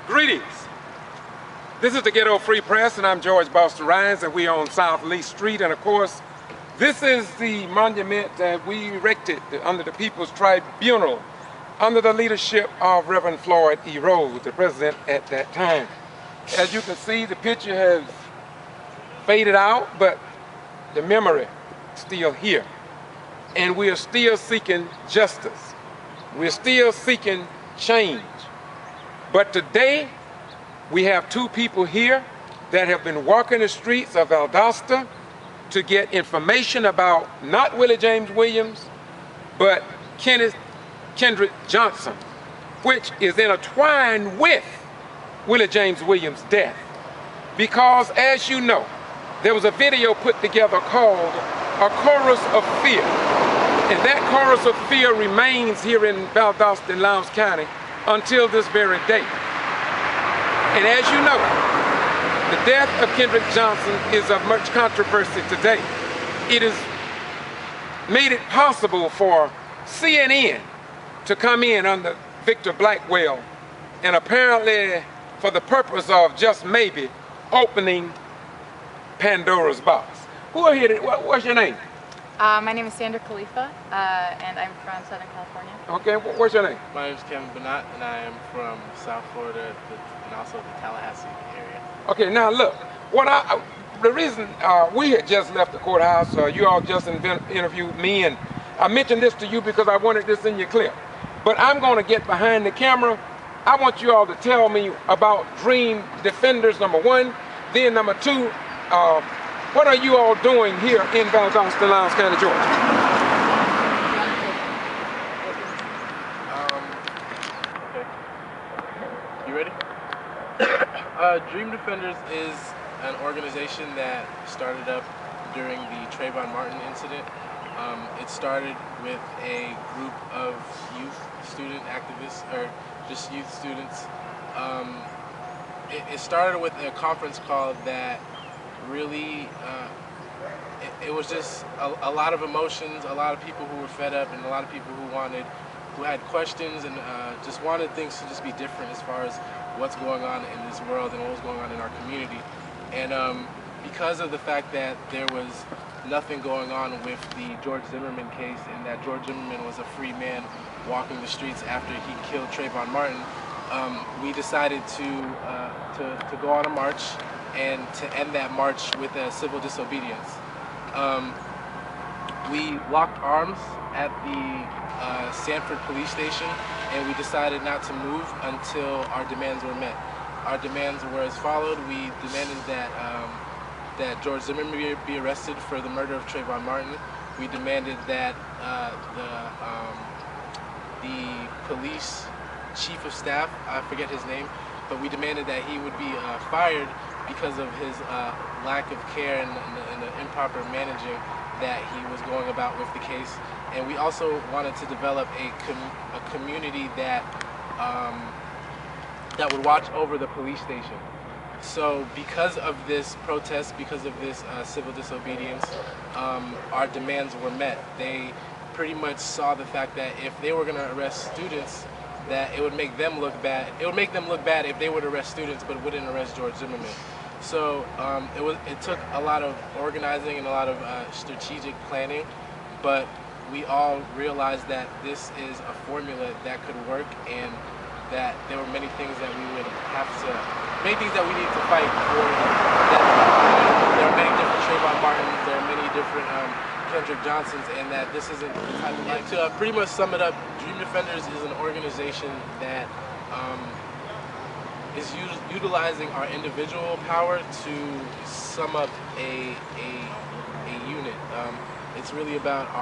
Greetings. This is the Getto Free Press, and I'm George Boston Rhines, and we're on South Lee Street. And of course, this is the monument that we erected under the People's Tribunal, under the leadership of Reverend Floyd E. Rose, the president at that time. As you can see, the picture has faded out, but the memory is still here. And we are still seeking justice. We're still seeking change. But today, we have two people here that have been walking the streets of Valdosta to get information about not Willie James Williams, but Kendrick Johnson, which is intertwined with Willie James Williams' death. Because, as you know, there was a video put together called A Chorus of Fear. And that chorus of fear remains here in Valdosta in Lowndes County until this very day. And as you know, the death of Kendrick Johnson is of much controversy today. It has made it possible for CNN to come in under Victor Blackwell, and apparently for the purpose of just maybe opening Pandora's box. Who are here? What's your name? My name is Sandra Khalifa, and I'm from Southern California. Okay, what's your name? My name is Kevin Bernat, and I am from South Florida and also the Tallahassee area. Okay, now look, the reason we had just left the courthouse, you all just interviewed me, and I mentioned this to you because I wanted this in your clip. But I'm going to get behind the camera. I want you all to tell me about Dream Defenders, number one. Then number two, what are you all doing here in Valdosta, Lowndes County, Georgia? Okay. You ready? Dream Defenders is an organization that started up during the Trayvon Martin incident. It started with a group of youth student activists, or just youth students. It started with a conference call that really, it was just a lot of emotions, a lot of people who were fed up, and a lot of people who had questions and just wanted things to just be different as far as what's going on in this world and what was going on in our community. And because of the fact that there was nothing going on with the George Zimmerman case, and that George Zimmerman was a free man walking the streets after he killed Trayvon Martin, we decided to go on a march and to end that march with a civil disobedience. We locked arms at the Sanford police station, and we decided not to move until our demands were met. Our demands were as followed. We demanded that George Zimmerman be arrested for the murder of Trayvon Martin. We demanded that the police chief of staff, I forget his name, but we demanded that he would be fired because of his lack of care and the improper managing that he was going about with the case. And we also wanted to develop a community that that would watch over the police station. So because of this protest, because of this civil disobedience, our demands were met. They pretty much saw the fact that if they were going to arrest students, that it would make them look bad. It would make them look bad if they would arrest students, but wouldn't arrest George Zimmerman. So it took a lot of organizing and a lot of strategic planning, but we all realized that this is a formula that could work, and that there were many things that we would have to, many things that we need to fight for. There are many different Trayvon Martins, there are many different Kendrick Johnsons, and that this isn't the type of life. To pretty much sum it up, Dream Defenders is an organization that is utilizing our individual power to sum up a unit. It's really about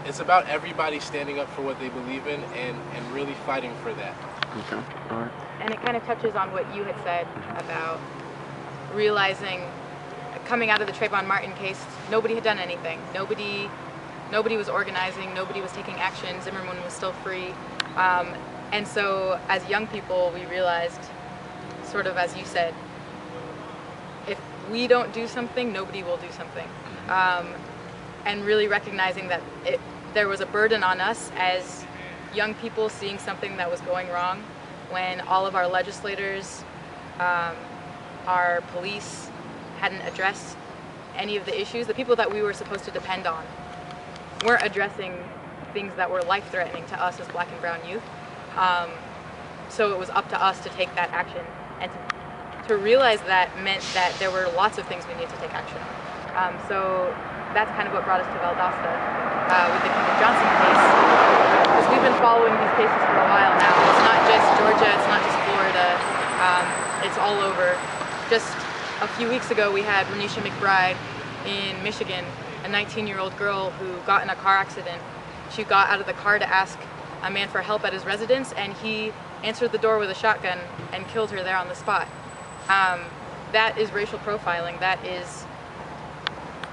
it's about everybody standing up for what they believe in and really fighting for that. Okay, all right. And it kind of touches on what you had said about realizing, coming out of the Trayvon Martin case, nobody had done anything. Nobody was organizing, nobody was taking action, Zimmerman was still free. And so as young people, we realized, sort of as you said, if we don't do something, nobody will do something. And really recognizing that there was a burden on us as young people seeing something that was going wrong, when all of our legislators, our police hadn't addressed any of the issues. The people that we were supposed to depend on weren't addressing things that were life-threatening to us as Black and brown youth. So it was up to us to take that action, and to realize that meant that there were lots of things we needed to take action on. So that's kind of what brought us to Valdosta with the Kendrick Johnson case, because we've been following these cases for a while now. It's not just Georgia, it's not just Florida, it's all over. Just a few weeks ago we had Renisha McBride in Michigan, a 19-year-old girl who got in a car accident. She got out of the car to ask a man for help at his residence, and he answered the door with a shotgun and killed her there on the spot. That is racial profiling. That is,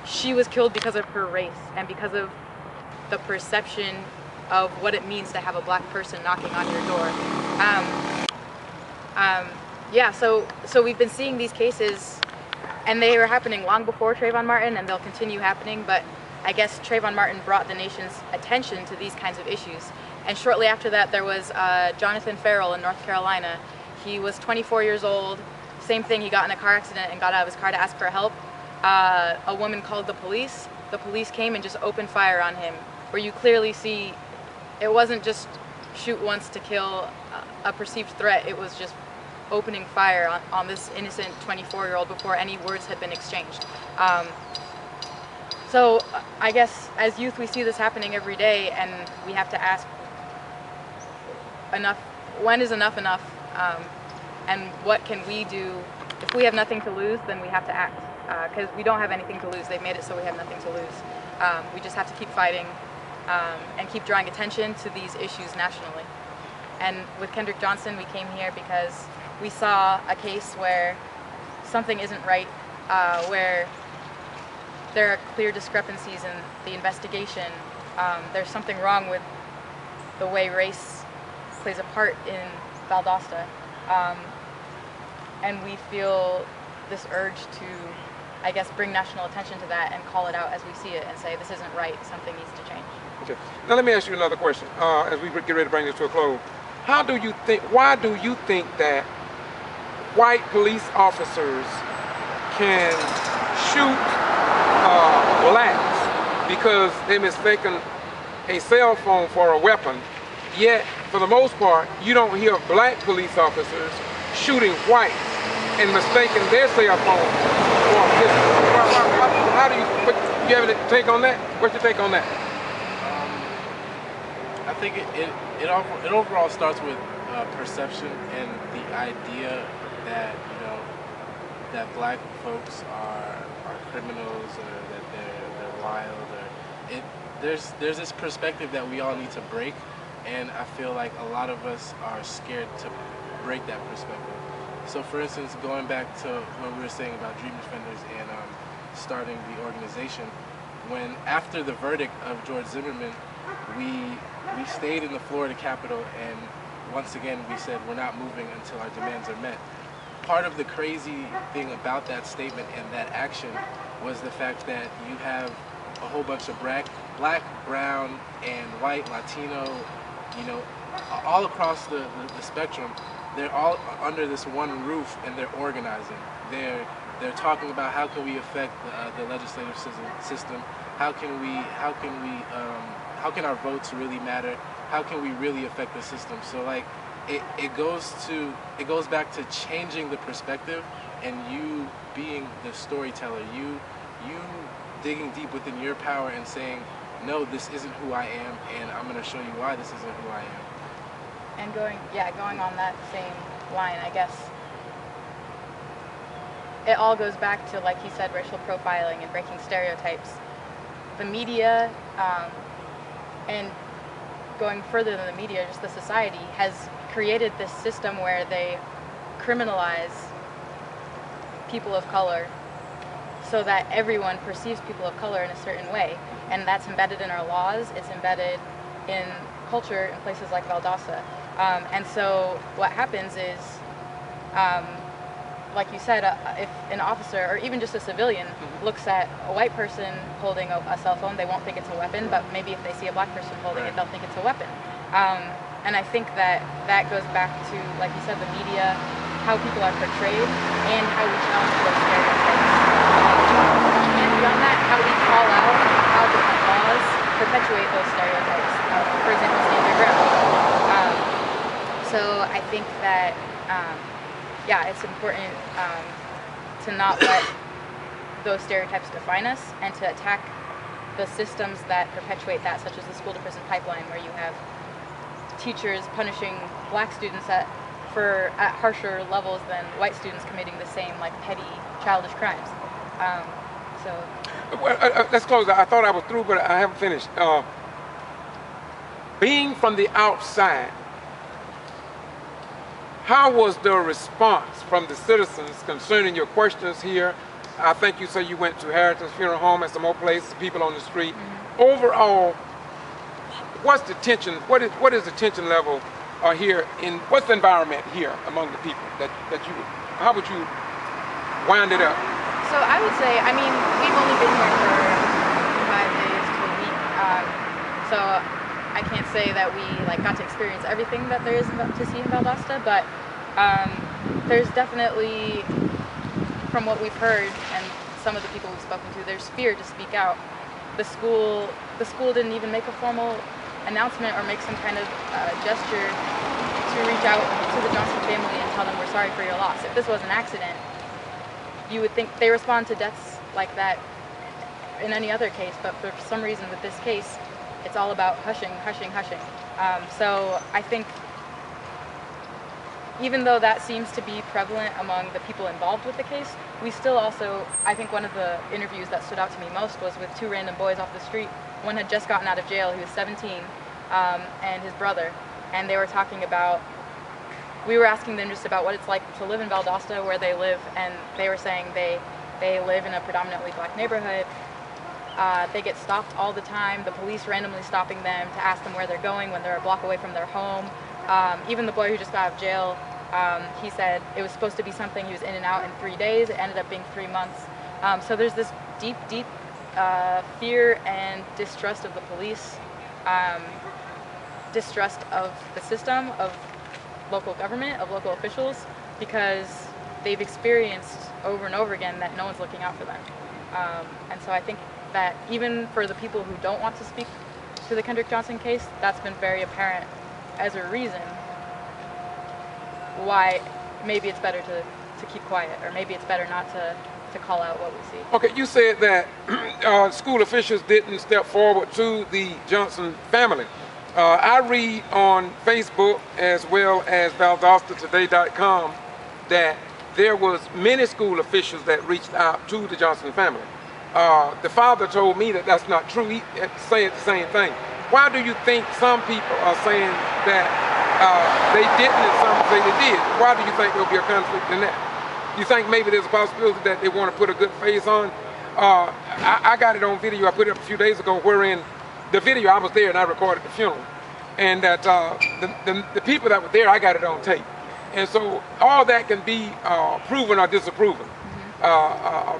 she was killed because of her race and because of the perception of what it means to have a Black person knocking on your door. Yeah, so we've been seeing these cases, and they were happening long before Trayvon Martin, and they'll continue happening, but I guess Trayvon Martin brought the nation's attention to these kinds of issues. And shortly after that, there was Jonathan Farrell in North Carolina. He was 24 years old. Same thing, he got in a car accident and got out of his car to ask for help. A woman called the police. The police came and just opened fire on him, where you clearly see it wasn't just shoot once to kill a perceived threat. It was just opening fire on this innocent 24-year-old before any words had been exchanged. So I guess as youth we see this happening every day, and we have to ask, when is enough enough? And what can we do? If we have nothing to lose, then we have to act, because we don't have anything to lose. They've made it so we have nothing to lose. We just have to keep fighting and keep drawing attention to these issues nationally. And with Kendrick Johnson, we came here because we saw a case where something isn't right, where there are clear discrepancies in the investigation. There's something wrong with the way race plays a part in Valdosta. And we feel this urge to, I guess, bring national attention to that and call it out as we see it and say, this isn't right, something needs to change. Okay. Now let me ask you another question as we get ready to bring this to a close. Why do you think that white police officers can shoot blacks because they mistaken a cell phone for a weapon, yet for the most part you don't hear Black police officers shooting whites and mistaking their cell phone for a pistol? How do you have a take on that? What's your take on that? I think it overall starts with perception and the idea that that Black folks are criminals, or that they're wild, or there's this perspective that we all need to break, and I feel like a lot of us are scared to break that perspective. So for instance, going back to what we were saying about Dream Defenders and starting the organization, when after the verdict of George Zimmerman, we stayed in the Florida Capitol, and once again we said we're not moving until our demands are met. Part of the crazy thing about that statement and that action was the fact that you have a whole bunch of black, brown, and white, Latino, all across the spectrum. They're all under this one roof, and they're organizing. They're talking about how can we affect the legislative system. How can our votes really matter? How can we really affect the system? So like, it goes back to changing the perspective, and you being the storyteller, you digging deep within your power and saying, no, this isn't who I am, and I'm going to show you why this isn't who I am. And going on that same line, I guess, it all goes back to, like he said, racial profiling and breaking stereotypes. The media, and going further than the media, just the society, has created this system where they criminalize people of color so that everyone perceives people of color in a certain way. And that's embedded in our laws, it's embedded in culture in places like Valdosta. And so what happens is, like you said, if an officer or even just a civilian looks at a white person holding a cell phone, they won't think it's a weapon, but maybe if they see a Black person holding it, they'll think it's a weapon. And I think that goes back to, like you said, the media, how people are portrayed, and how we challenge those stereotypes. And beyond that, how we call out how different laws perpetuate those stereotypes. For example, stand your ground. So I think that, yeah, it's important to not let those stereotypes define us, and to attack the systems that perpetuate that, such as the school-to-prison pipeline, where you have teachers punishing black students at harsher levels than white students committing the same, like, petty childish crimes. Well, let's close. I thought I was through, but I haven't finished. Being from the outside, how was the response from the citizens concerning your questions here? I think you say you went to Harrington's Funeral Home and some more places, people on the street. Mm-hmm. Overall, what's the tension? What is the tension level here? What's the environment here among the people that you? How would you wind it up? So I would say, I mean, we've only been here for 5 days to a week, so I can't say that we got to experience everything that there is to see in Valdosta, but there's definitely, from what we've heard and some of the people we've spoken to, there's fear to speak out. The school didn't even make a formal announcement or make some kind of gesture to reach out to the Johnson family and tell them we're sorry for your loss. If this was an accident, you would think they respond to deaths like that in any other case, but for some reason with this case, it's all about hushing, hushing, hushing. So I think even though that seems to be prevalent among the people involved with the case, we still also, I think one of the interviews that stood out to me most was with 2 random boys off the street. One had just gotten out of jail, he was 17, and his brother, and they were talking about, we were asking them just about what it's like to live in Valdosta, where they live, and they were saying they live in a predominantly black neighborhood. They get stopped all the time, the police randomly stopping them to ask them where they're going when they're a block away from their home. Even the boy who just got out of jail, he said it was supposed to be something he was in and out in 3 days. It ended up being 3 months. So there's this deep, deep fear and distrust of the police, distrust of the system, of local government, of local officials, because they've experienced over and over again that no one's looking out for them. And so I think that even for the people who don't want to speak to the Kendrick Johnson case, that's been very apparent as a reason why maybe it's better to keep quiet, or maybe it's better not to call out what we see. Okay, you said that school officials didn't step forward to the Johnson family. I read on Facebook as well as ValdostaToday.com that there was many school officials that reached out to the Johnson family. The father told me that that's not true. He said the same thing. Why do you think some people are saying that they didn't and some say they did? Why do you think there'll be a conflict in that? You think maybe there's a possibility that they want to put a good face on? I got it on video. I put it up a few days ago, wherein the video, I was there and I recorded the funeral. And that the people that were there, I got it on tape. And so all that can be proven or disproven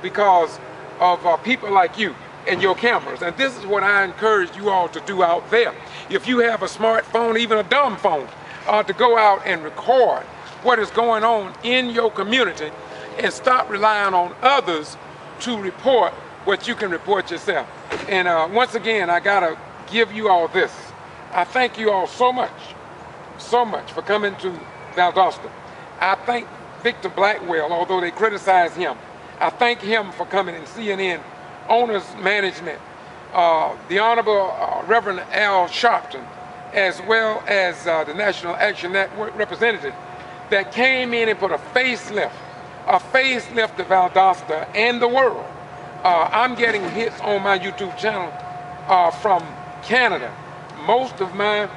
because of people like you and your cameras. And this is what I encourage you all to do out there. If you have a smartphone, even a dumb phone, to go out and record what is going on in your community and stop relying on others to report what you can report yourself. And once again, I gotta give you all this. I thank you all so much for coming to Valdosta. I thank Victor Blackwell, although they criticize him. I thank him for coming, and CNN Owners Management, the Honorable Reverend Al Sharpton, as well as the National Action Network representative that came in and put a facelift to Valdosta and the world. I'm getting hits on my YouTube channel from Canada. Most of my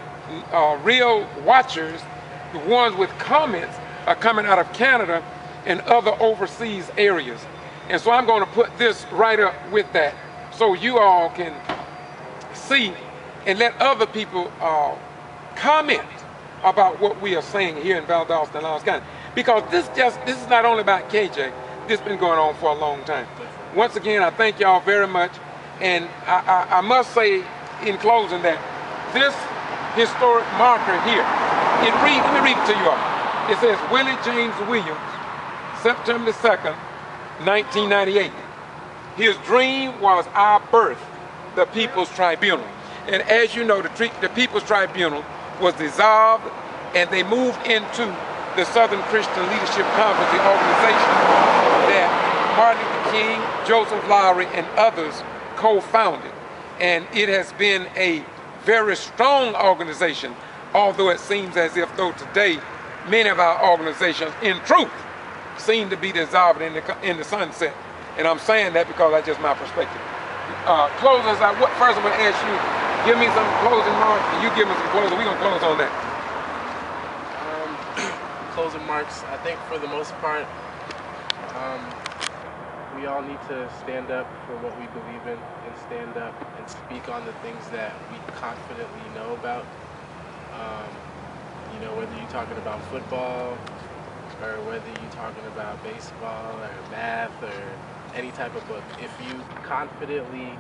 real watchers, the ones with comments, are coming out of Canada and other overseas areas. And so I'm going to put this right up with that so you all can see and let other people comment about what we are saying here in Valdosta and Lowndes County. Because this is not only about KJ, this has been going on for a long time. Once again, I thank y'all very much. And I must say in closing that this historic marker here. It reads, let me read it to you all. It says, Willie James Williams, September 2nd, 1998. His dream was our birth, the People's Tribunal. And as you know, the People's Tribunal was dissolved and they moved into the Southern Christian Leadership Conference, the organization that Martin Luther King, Joseph Lowry, and others co-founded. And it has been a very strong organization, although it seems as if though today many of our organizations, in truth, seem to be dissolved in the sunset. And I'm saying that because that's just my perspective. Closers, first I'm going to ask you, give me some closing marks, and you give me some closing. We're going to close on that. Closing marks, I think for the most part, we all need to stand up for what we believe in and stand up and speak on the things that we confidently know about. You know, whether you're talking about football or whether you're talking about baseball or math or any type of book. If you confidently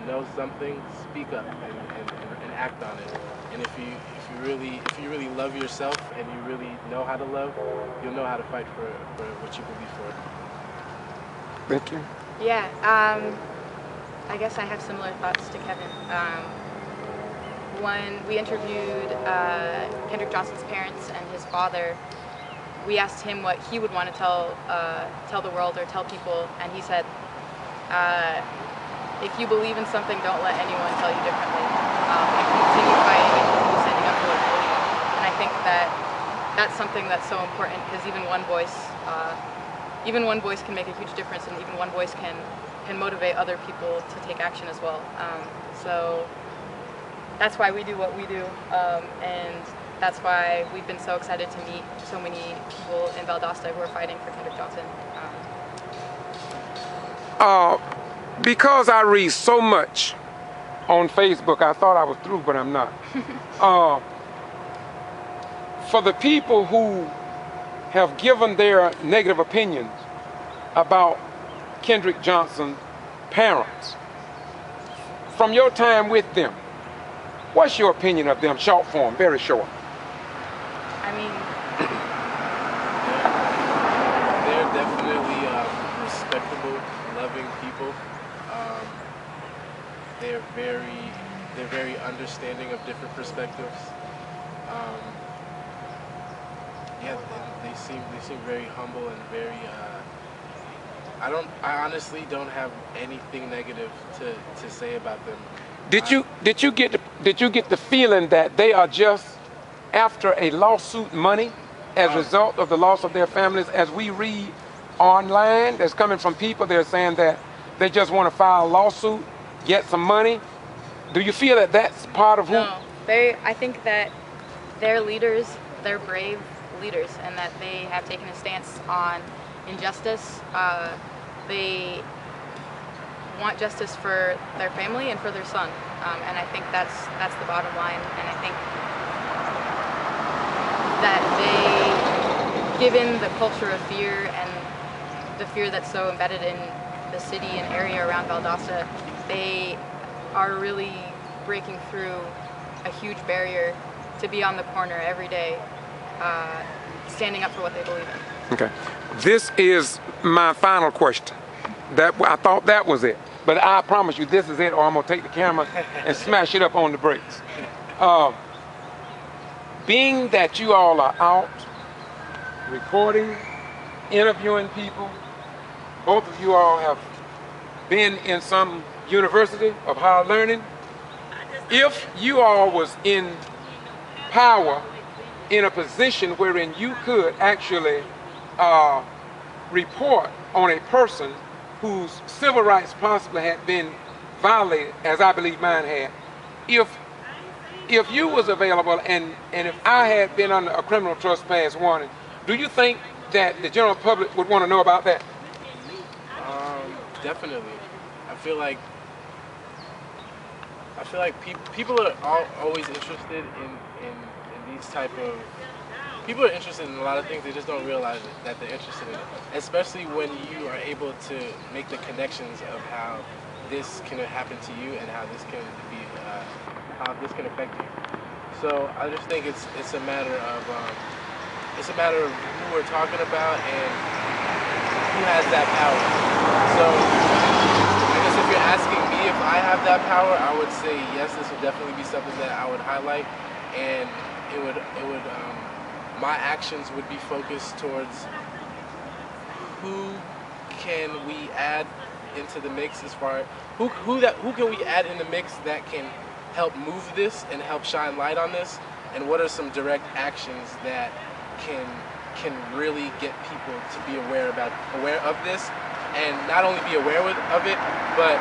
know something, speak up and act on it. And if you really love yourself and you really know how to love, you'll know how to fight for what you believe for. Thank you. Yeah, I guess I have similar thoughts to Kevin. When we interviewed Kendrick Johnson's parents and his father, we asked him what he would want to tell the world or tell people, and he said, if you believe in something, don't let anyone tell you differently. And continue fighting and continue standing up for what you believe in. And I think that that's something that's so important, because even one voice can make a huge difference, and even one voice can motivate other people to take action as well. So that's why we do what we do, and that's why we've been so excited to meet so many people in Valdosta who are fighting for Kendrick Johnson. Because I read so much on Facebook, I thought I was through, but I'm not. For the people who have given their negative opinions about Kendrick Johnson's parents, from your time with them, what's your opinion of them? Short form, very short. I mean, they're definitely respectable, loving people. They're very understanding of different perspectives. Yeah, they seem very humble and very. I honestly don't have anything negative to say about them. Did you get the feeling that they are just after a lawsuit money as a result of the loss of their families? As we read online, that's coming from people, they're saying that they just want to file a lawsuit, get some money. Do you feel that that's part of who? No, I think that they're leaders, they're brave leaders, and that they have taken a stance on injustice. They want justice for their family and for their son, and I think that's the bottom line. And I think that they, given the culture of fear and the fear that's so embedded in the city and area around Valdosta, they are really breaking through a huge barrier to be on the corner every day, standing up for what they believe in. Okay, this is my final question. I thought that was it, but I promise you this is it, or I'm gonna take the camera and smash it up on the bricks. Being that you all are out recording, interviewing people, both of you all have been in some university of higher learning. If you all was in power, in a position wherein you could actually report on a person whose civil rights possibly had been violated, as I believe mine had, if you was available and if I had been under a criminal trespass warning, do you think that the general public would want to know about that? Definitely. I feel like people are always interested in these type of. People are interested in a lot of things. They just don't realize that they're interested in it. Especially when you are able to make the connections of how this can happen to you and how this can affect you. So I just think it's a matter of who we're talking about and who has that power. So I guess if you're asking me if I have that power, I would say yes. This would definitely be something that I would highlight, and it would my actions would be focused towards who can we add into the mix, as far as who can we add in the mix that can help move this and help shine light on this, and what are some direct actions that can really get people to be aware of this, and not only be aware of it, but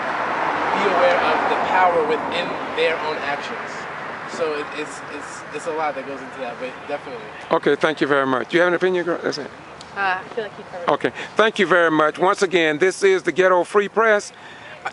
be aware of the power within their own actions. So it's a lot that goes into that, but definitely. Okay, thank you very much. Do you have an opinion, girl? That's it. I feel like he covered it. Okay, thank you very much. Once again, this is the Getto Free Press.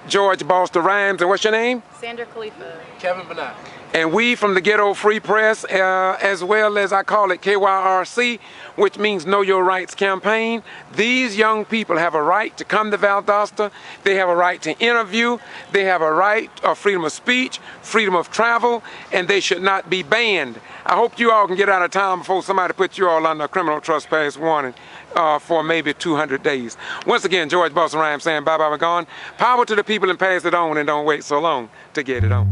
George Boston Rhymes, and what's your name? Sandra Khalifa. Kevin Banat. And we from the Getto Free Press, as well as I call it KYRC, which means Know Your Rights Campaign. These young people have a right to come to Valdosta. They have a right to interview. They have a right of freedom of speech, freedom of travel, and they should not be banned. I hope you all can get out of town before somebody puts you all under a criminal trespass warning for maybe 200 days. Once again, George Boston Rhymes saying bye-bye, we're gone. Power to the people and pass it on, and don't wait so long to get it on.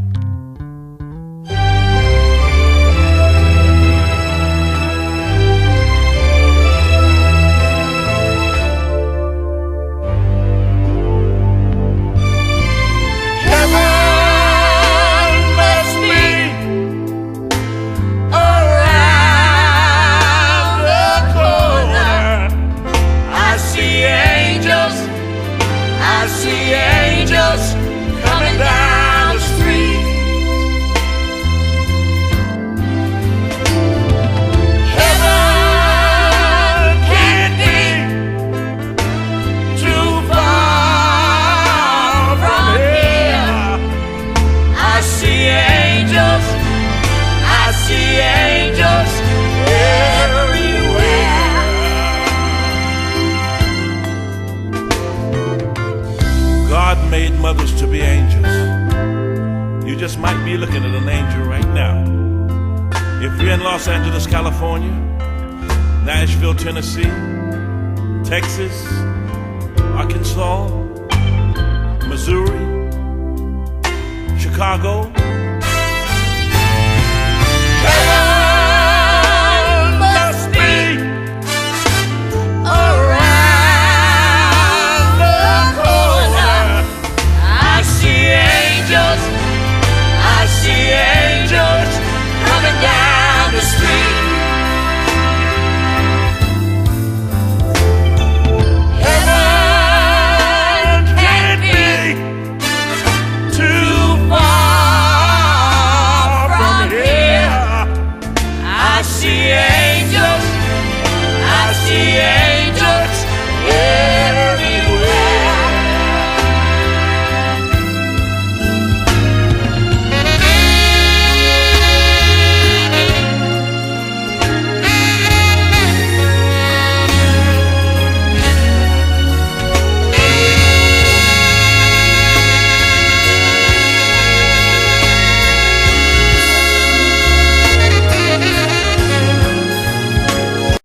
Made mothers to be angels. You just might be looking at an angel right now. If you're in Los Angeles, California, Nashville, Tennessee, Texas, Arkansas, Missouri, Chicago,